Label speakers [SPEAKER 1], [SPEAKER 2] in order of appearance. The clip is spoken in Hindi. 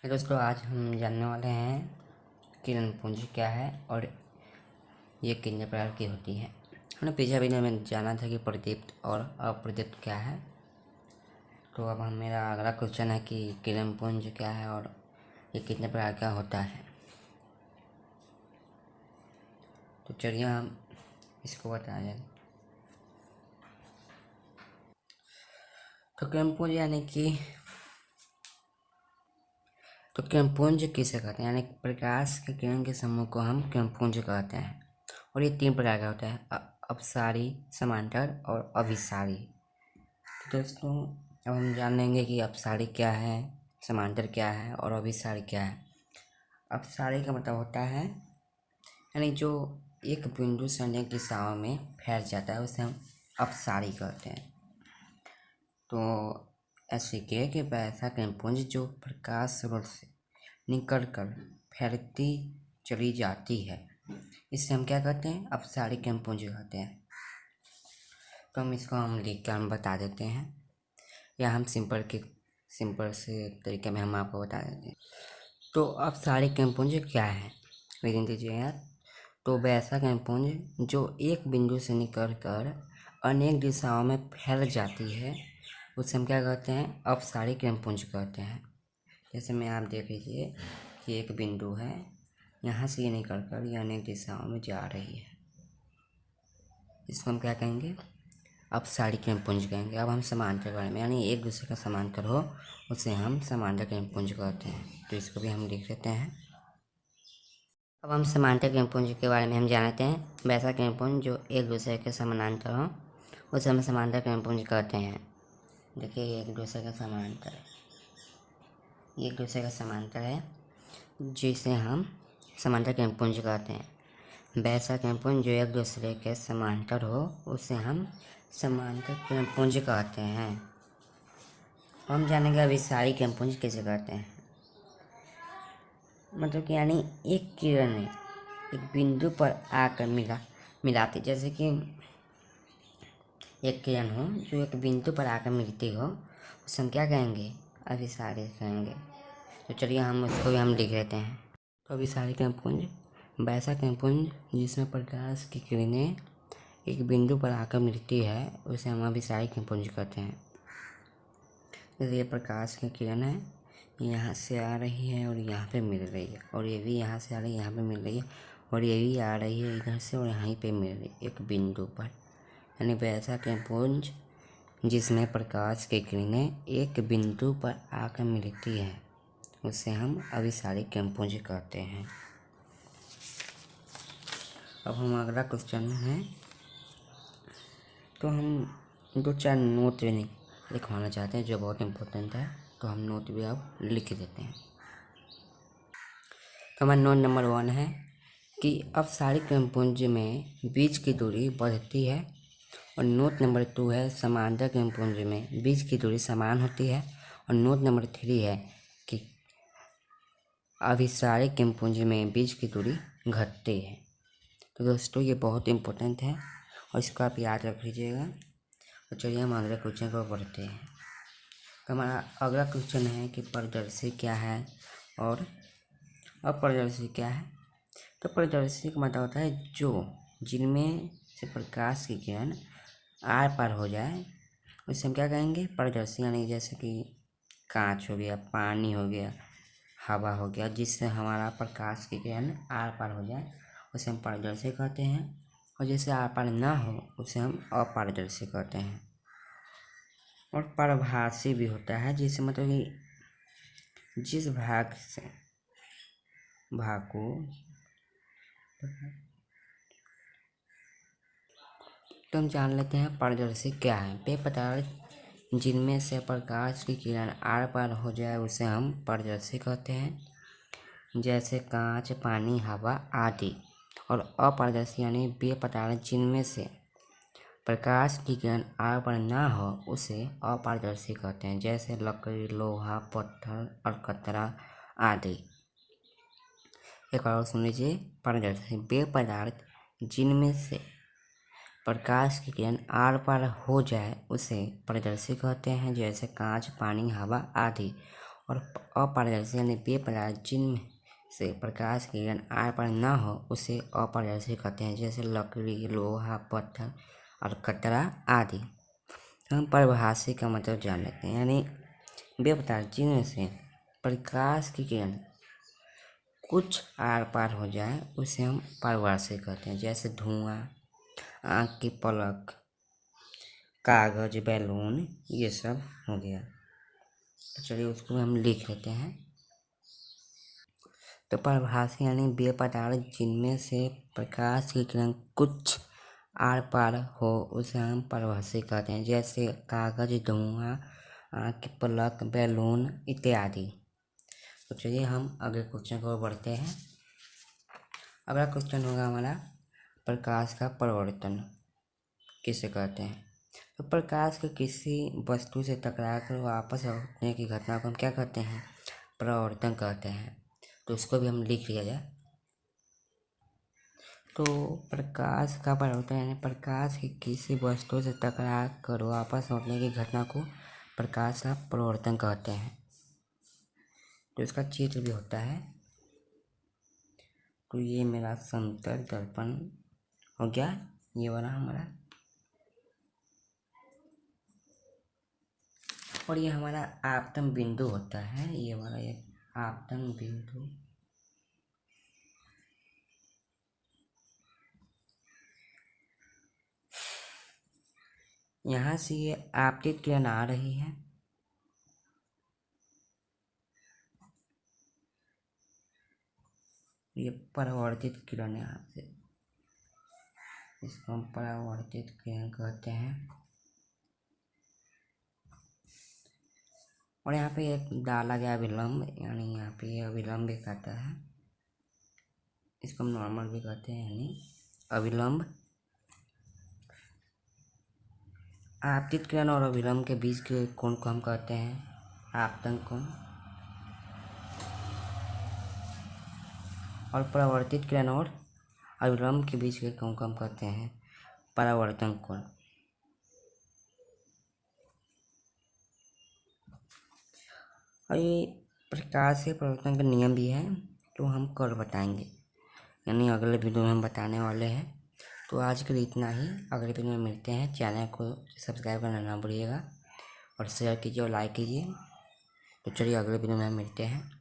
[SPEAKER 1] हेलो दोस्तों, आज हम जानने वाले हैं किरण पूंजी क्या है और ये कितने प्रकार की होती है। हमने पिछले वीडियो में जाना था कि प्रदीप्त और अप्रदीप्त क्या है। तो अब मेरा अगला क्वेश्चन है कि किरण पुंज क्या है और ये कितने प्रकार का होता है। तो चलिए हम इसको बता दें। तो किरण पुंज किरणपुंज किसे कहते हैं, यानी प्रकाश के किरण के समूह को हम किरणपुंज कहते हैं। और ये 3 प्रकार का होता है, अपसारी, समांतर और अभिसारी। तो दोस्तों अब हम जान लेंगे कि अपसारी क्या है, समांतर क्या है और अभिसारी क्या है। अपसारी का मतलब होता है यानी जो एक बिंदु से अनेक दिशाओं में फैल जाता है उसे हम अपसारी कहते हैं। तो ऐसे कि वैसा किरणपुंज जो प्रकाश स्रोत से निकल कर फैलती चली जाती है, इससे हम क्या कहते हैं, अपसारी किरणपुंज कहते हैं। तो हम इसको लिख कर हम बता देते हैं, या हम सिंपल से तरीके में हम आपको बता देते हैं। तो अपसारी किरणपुंज क्या है, रीजन दीजिए यार। तो वैसा किरणपुंज जो एक बिंदु से निकल कर अनेक दिशाओं में फैल जाती है उसे हम क्या कहते हैं, अपसारी किरणपुंज कहते हैं। जैसे में आप देख लीजिए कि एक बिंदु है, यहाँ से ये निकल कर ये अनेक दिशाओं में जा रही है, इसको हम क्या कहेंगे, अपसारी किरणपुंज कहेंगे। अब हम समांतर के बारे में, यानी एक दूसरे का समांतर हो उसे हम समांतर किरणपुंज कहते हैं। तो इसको भी हम लिख लेते हैं। अब हम समांतर किरणपुंज के बारे में हम जानते हैं। वैसा किरणपुंज जो एक दूसरे के समानांतर हो उसे हम समांतर किरणपुंज कहते हैं। देखिए एक दूसरे का समांतर है जिसे हम समांतर किरणपुंज कहते हैं। वैसा किरणपुंज जो एक दूसरे के समांतर हो उसे हम समांतर किरणपुंज कहते हैं। हम जानेंगे अभिसारी किरणपुंज किसे कहते हैं। मतलब कि यानी एक किरण एक बिंदु पर आकर मिलाती, जैसे कि एक किरण हो जो एक बिंदु पर आकर मिलती हो उसे हम क्या कहेंगे, अभिसारी कहेंगे। तो चलिए हम उसको भी हम लिख लेते हैं। तो अभिसारी किरणपुंज वैसा किरणपुंज जिसमें प्रकाश की किरणें एक बिंदु पर आकर मिलती है उसे हम अभिसारी किरणपुंज कहते हैं। जैसे ये प्रकाश की किरण है, यहाँ से आ रही है और यहाँ पे मिल रही है, और ये भी यहाँ से आ रही है, यहाँ पे मिल रही है, और ये भी आ रही है इधर से और यहाँ पे मिल रही है एक बिंदु पर। यानी वैसा किरणपुंज जिसमें प्रकाश की किरणें एक बिंदु पर आकर मिलती है उसे हम अभिसारी किरणपुंज कहते हैं। अब हम अगला क्वेश्चन है, तो हम 2-4 नोट भी लिखवाना चाहते हैं जो बहुत इम्पोर्टेंट है, तो हम नोट भी अब लिख देते हैं। तो हमारा नोट नंबर 1 है कि अपसारी किरणपुंज में बीच की दूरी बढ़ती है। और नोट नंबर 2 है समांतर किरणपुंज में बीच की दूरी समान होती है। और नोट नंबर 3 है कि अभिसारी किरणपुंज में बीच की दूरी घटती है। तो दोस्तों ये बहुत इम्पोर्टेंट है और इसको आप याद रख लीजिएगा। तो चलिए हम अगले क्वेश्चन को पढ़ते हैं। तो हमारा अगला क्वेश्चन है कि पारदर्शी क्या है और अपारदर्शी क्या है। तो पारदर्शी का मतलब होता है जो जिनमें से प्रकाश की किरण आर पार हो जाए उसे हम क्या कहेंगे, पारदर्शी। यानी जैसे कि कांच हो गया, पानी हो गया, हवा हो गया, जिससे हमारा प्रकाश की किरण आर पार हो जाए उसे हम पारदर्शी कहते हैं। और जैसे आर पार ना हो उसे हम अपारदर्शी कहते हैं। और परभासी भी होता है, जिससे मतलब कि जिस भाग को तो हम जान लेते हैं पारदर्शी क्या है। वे पदार्थ जिनमें से प्रकाश की किरण आर पार हो जाए उसे हम पारदर्शी कहते हैं, जैसे कांच, पानी, हवा आदि। और अपारदर्शी यानी वे पदार्थ जिनमें से प्रकाश की किरण आर पार ना हो उसे अपारदर्शी कहते हैं, जैसे लकड़ी, लोहा, पत्थर, अलकतरा आदि। एक बार और सुन लीजिए, पारदर्शी वे पदार्थ जिनमें से प्रकाश की किरण आर पार हो जाए उसे पारदर्शी कहते हैं, जैसे कांच, पानी, हवा आदि। और अपारदर्शी यानी बेपराग जिनमें से प्रकाश की किरण आर पार न हो उसे अपारदर्शी कहते हैं, जैसे लकड़ी, लोहा, पत्थर और कतरा आदि। हम परिभाषा का मतलब जान लेते हैं, यानी बेपराग जिनमें से प्रकाश की किरण कुछ आर पार हो जाए उसे हम पारदर्शी कहते हैं, जैसे धुआं, आँख की पलक, कागज, बैलून, ये सब हो गया। तो चलिए उसको हम लिख लेते हैं। तो परिभाषा यानी वे पदार्थ जिनमें से प्रकाश की किरण कुछ आर पार हो उसे हम परिभाषा कहते हैं, जैसे कागज, धुआं, आँख की पलक, बैलून इत्यादि। तो चलिए हम अगले क्वेश्चन को बढ़ते हैं। अगला क्वेश्चन होगा हमारा, प्रकाश का परावर्तन किसे कहते हैं। तो प्रकाश के किसी वस्तु से टकराकर वापस लौटने की घटना को हम क्या कहते हैं, परावर्तन कहते हैं। तो उसको भी हम लिख लिया जाए। तो प्रकाश का परावर्तन यानी प्रकाश की किसी वस्तु से टकराकर वापस लौटने की घटना को प्रकाश का परावर्तन कहते हैं। तो इसका चित्र भी होता है। तो ये मेरा समतल दर्पण हो गया, ये वाला हमारा, और ये हमारा आपतन बिंदु होता है, ये वाला एक आपतन बिंदु। यहाँ से ये आपतित किरण आ रही है, ये परावर्तित किरण है, यहाँ से इसको हम परावर्तित किरण कहते हैं। और यहाँ पे एक डाला गया अभिलंब, यानी यहाँ पे ये अभिलंब भी कहता है, इसको हम नॉर्मल भी कहते हैं, यानी अभिलंब। आपतित किरण और अभिलंब के बीच के कोण को हम कहते हैं आपतन कोण, और परावर्तित किरण और अभिलंब के बीच के कोण को हम कहते हैं परावर्तन कोण। और ये प्रकाश के परावर्तन का नियम भी है, तो हम कल बताएंगे, यानी अगले वीडियो में हम बताने वाले हैं। तो आज के लिए इतना ही, अगले वीडियो में मिलते हैं। चैनल को सब्सक्राइब करना ना भूलिएगा और शेयर कीजिए और लाइक कीजिए। तो चलिए अगले वीडियो में हम मिलते हैं।